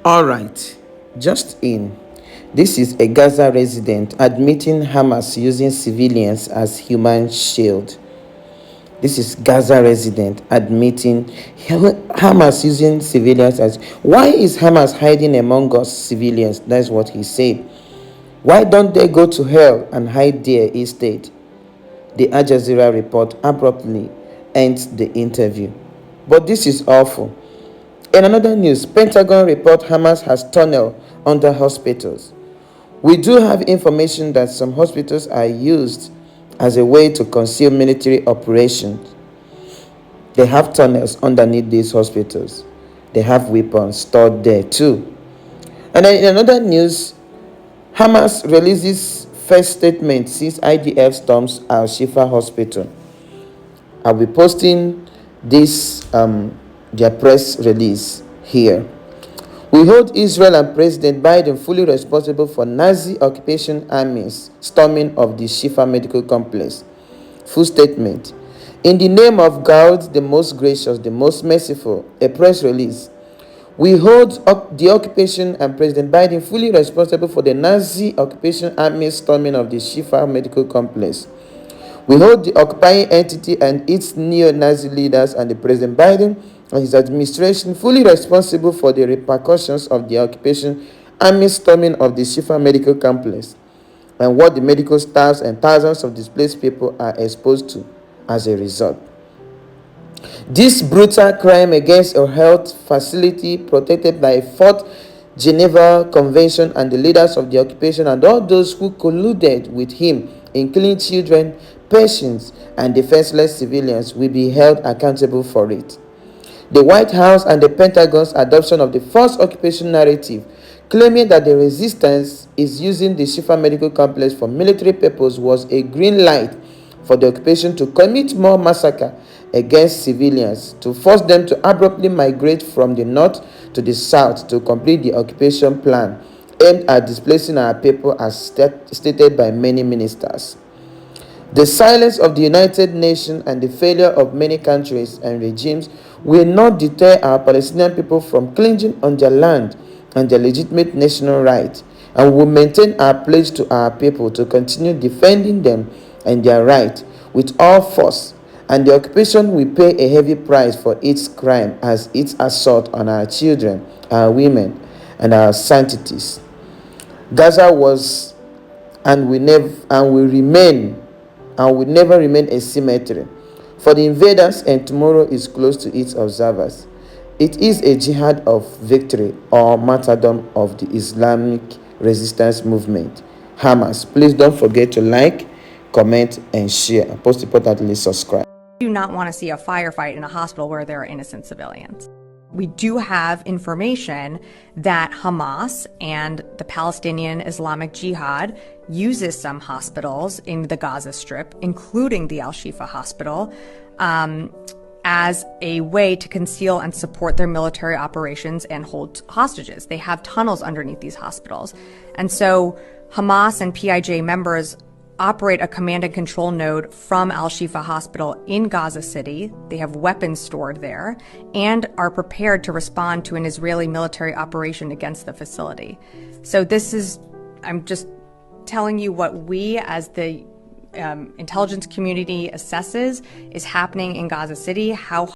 All right, just in. This is a Gaza resident admitting Hamas using civilians as human shield. This is Gaza resident admitting Hamas using civilians as. Why is Hamas hiding among us civilians? That's what he said. Why don't they go to hell and hide there instead? The Al Jazeera report abruptly ends the interview. But this is awful. In another news, Pentagon report Hamas has tunnel under hospitals. We do have information that some hospitals are used as a way to conceal military operations. They have tunnels underneath these hospitals. They have weapons stored there too. And then in another news, Hamas releases first statement since IDF storms AL-SHIFA hospital. I'll be posting this their press release here. We hold Israel and President Biden fully responsible for Nazi occupation armies storming of the Shifa Medical Complex. Full statement. In the name of God, the most gracious, the most merciful, a press release. We hold the occupation and President Biden fully responsible for the Nazi occupation armies storming of the Shifa Medical Complex. We hold the occupying entity and its neo-Nazi leaders and the President Biden and his administration fully responsible for the repercussions of the occupation army storming of the Shifa Medical Complex and what the medical staffs and thousands of displaced people are exposed to as a result. This brutal crime against a health facility protected by a Fourth Geneva Convention and the leaders of the occupation and all those who colluded with him, including children, patients, and defenseless civilians, will be held accountable for it. The White House and the Pentagon's adoption of the forced occupation narrative, claiming that the resistance is using the Shifa Medical Complex for military purposes, was a green light for the occupation to commit more massacre against civilians, to force them to abruptly migrate from the north to the south to complete the occupation plan aimed at displacing our people as stated by many ministers. The silence of the United Nations and the failure of many countries and regimes will not deter our Palestinian people from clinging on their land and their legitimate national rights, and we will maintain our pledge to our people to continue defending them and their rights with all force, and the occupation will pay a heavy price for its crime as its assault on our children, our women, and our sanctities. Gaza was and will never remain a cemetery for the invaders, and tomorrow is close to its observers. It is a jihad of victory or martyrdom of the Islamic resistance movement, Hamas. Please don't forget to like, comment, and share. And most importantly, subscribe. Do not want to see a firefight in a hospital where there are innocent civilians. We do have information that Hamas and the Palestinian Islamic Jihad uses some hospitals in the Gaza Strip, including the Al-SHIFA hospital, as a way to conceal and support their military operations and hold hostages. They have tunnels underneath these hospitals. And so Hamas and PIJ members operate a command and control node from Al-SHIFA hospital in Gaza City. They have weapons stored there and are prepared to respond to an Israeli military operation against the facility. So I'm just telling you what we as the intelligence community assesses is happening in Gaza City, how